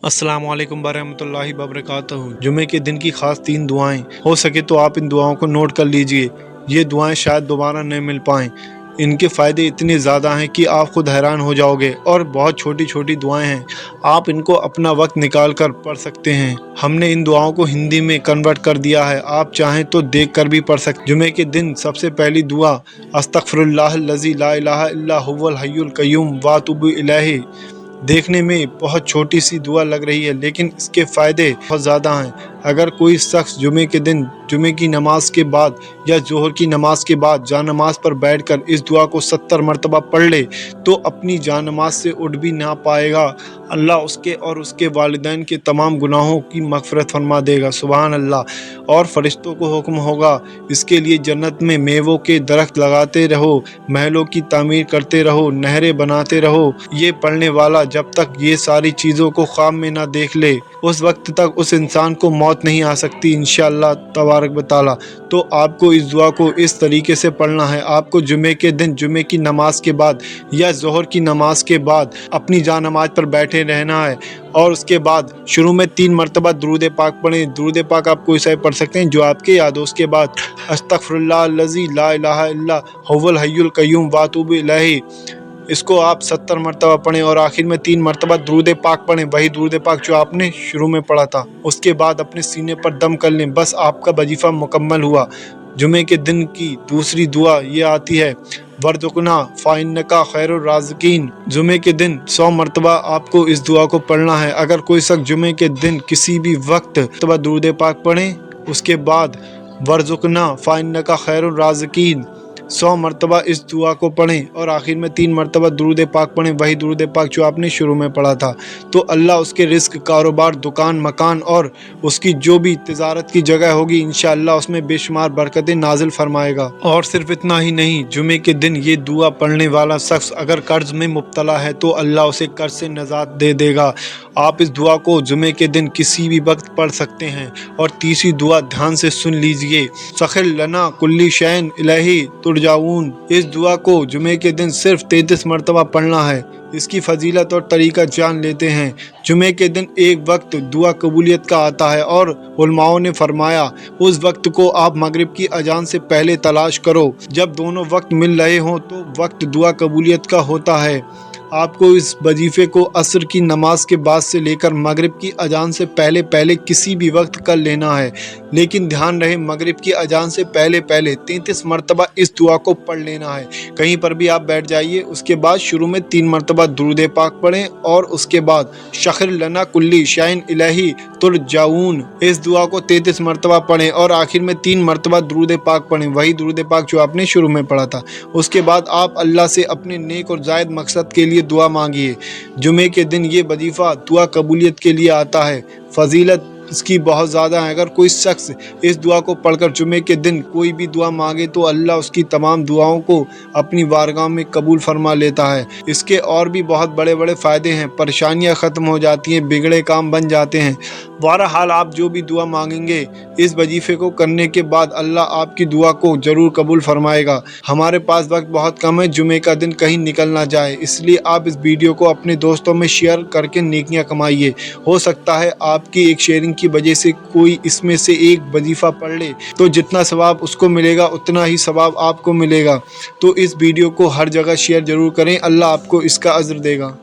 अस्सलाम वालेकुम वरहमतुल्लाहि वबरकातुहू। जुमे के दिन की खास 3 दुआएं, हो सके तो आप इन दुआओं को नोट कर लीजिए। ये दुआएं शायद दोबारा न मिल पाएं। इनके फ़ायदे इतने ज़्यादा हैं कि आप खुद हैरान हो जाओगे, और बहुत छोटी छोटी दुआएं हैं। आप इनको अपना वक्त निकाल कर पढ़ सकते हैं। हमने इन दुआओं को हिंदी में कन्वर्ट कर दिया है, आप चाहें तो देख कर भी पढ़ सकते। जुमे के दिन सबसे पहली दुआ अस्तगफिरुल्लाहल्लज़ी ला इलाहा इल्ला हुवल हय्युल क़य्यूम व अतूबु इलैहि। देखने में बहुत छोटी सी दुआ लग रही है, लेकिन इसके फ़ायदे बहुत ज़्यादा हैं। अगर कोई शख्स जुमे के दिन जुमे की नमाज के बाद या ज़ोहर की नमाज के बाद जानमाज़ पर बैठकर इस दुआ को 70 मरतबा पढ़ ले तो अपनी जानमाज़ से उठ भी ना पाएगा। अल्लाह उसके और उसके वालिदैन के तमाम गुनाहों की मग़फ़िरत फरमा देगा। सुभान अल्लाह। और फरिश्तों को हुक्म होगा, इसके लिए जन्नत में मेवों के दरख्त लगाते रहो, महलों की तामीर करते रहो, नहरें बनाते रहो। ये पढ़ने वाला जब तक ये सारी चीज़ों को ख्वाब में ना देख ले, उस वक्त तक उस इंसान को मौत नहीं आ सकती इंशाअल्लाह तबारक व तआला। तो आपको इस दुआ को इस तरीके से पढ़ना है। आपको जुमे के दिन जुमे की नमाज के बाद या ज़ोहर की नमाज के बाद अपनी जानमाज़ पर बैठे रहना है, और उसके बाद शुरू में 3 मरतबा दुरूद पाक पढ़ें। दुरूद पाक आप कोई सा भी पढ़ सकते हैं जो आपके याद हो। उसके बाद अस्तगफिरुल्लाहल्लज़ी ला इलाहा इल्ला हुवल हय्युल क़य्यूम व अतूबु इलैहि, इसको आप 70 मरतबा पढ़ें, और आखिर में 3 मरतबा दुरूद पाक पढ़ें, वही दुरूद पाक जो आपने शुरू में पढ़ा था। उसके बाद अपने सीने पर दम कर लें, बस आपका वजीफ़ा मुकम्मल हुआ। जुमे के दिन की दूसरी दुआ ये आती है, वर्ज़ुक़ना फ़इन्नका खैरुर राज़िक़ीन। जुमे के दिन 100 मरतबा आपको इस दुआ को पढ़ना है। अगर कोई शख्स जुमे के दिन किसी भी वक्त दुरूद पाक पढ़ें, उसके बाद वर्ज़ुक़ना फ़इन्नका खैरुर राज़िक़ीन 100 मरतबा इस दुआ को पढ़ें, और आखिर में 3 मरतबा दुरूद पाक पढ़ें, वही दुरूद पाक जो आपने शुरू में पढ़ा था। तो अल्लाह उसके रिज़्क़, कारोबार, दुकान, मकान और उसकी जो भी तिजारत की जगह होगी इंशाअल्लाह उसमें बेशुमार बरकतें नाजिल फरमाएगा। और सिर्फ इतना ही नहीं, जुमे के दिन ये दुआ पढ़ने वाला शख्स अगर कर्ज में मुब्तला है तो अल्लाह उसे कर्ज से निजात दे देगा। आप इस दुआ को जुमे के दिन किसी भी वक्त पढ़ सकते हैं। और तीसरी दुआ ध्यान से सुन लीजिए, सखिर लना कुल्ली शैन इलैहि तुरजाऊन। इस दुआ को जुमे के दिन सिर्फ 33 मरतबा पढ़ना है। इसकी फजीलत और तरीका जान लेते हैं। जुमे के दिन एक वक्त दुआ कबूलियत का आता है, और उलमाओं ने फरमाया उस वक्त को आप मगरिब की अजान से पहले तलाश करो। जब दोनों वक्त मिल रहे हों तो वक्त दुआ कबूलियत का होता है। आपको इस वजीफ़े को असर की नमाज के बाद से लेकर मगरिब की अजान से पहले पहले किसी भी वक्त कर लेना है, लेकिन ध्यान रहे मगरिब की अजान से पहले पहले 33 मरतबा इस दुआ को पढ़ लेना है। कहीं पर भी आप बैठ जाइए, उसके बाद शुरू में 3 मरतबा दुरूद पाक पढ़ें, और उसके बाद सखिर लना कुल्ली शैन इलैहि तुरजाऊन इस दुआ को 33 मरतबा पढ़ें, और आखिर में 3 मरतबा दुरूद पाक पढ़ें, वही दुरूद पाक जो आपने शुरू में पढ़ा था। उसके बाद आप अल्लाह से अपने नेक और जायद मकसद के लिए दुआ मांगिए। जुमे के दिन ये वजीफ़ा दुआ कबूलियत के लिए आता है। फजीलत इसकी बहुत ज़्यादा है। अगर कोई शख्स इस दुआ को पढ़कर जुमे के दिन कोई भी दुआ मांगे तो अल्लाह उसकी तमाम दुआओं को अपनी बारगाह में कबूल फरमा लेता है। इसके और भी बहुत बड़े बड़े फ़ायदे हैं। परेशानियां ख़त्म हो जाती हैं, बिगड़े काम बन जाते हैं। बहरहाल आप जो भी दुआ मांगेंगे इस वजीफ़े को करने के बाद अल्लाह आपकी दुआ को ज़रूर कबूल फरमाएगा। हमारे पास वक्त बहुत कम है, जुमे का दिन कहीं निकल ना जाए, इसलिए आप इस वीडियो को अपने दोस्तों में शेयर करके नेकियां कमाइए। हो सकता है आपकी एक शेयरिंग की वजह से कोई इसमें से एक वजीफ़ा पढ़ ले, तो जितना सवाब उसको मिलेगा उतना ही सवाब आपको मिलेगा। तो इस वीडियो को हर जगह शेयर ज़रूर करें, अल्लाह आपको इसका अज्र देगा।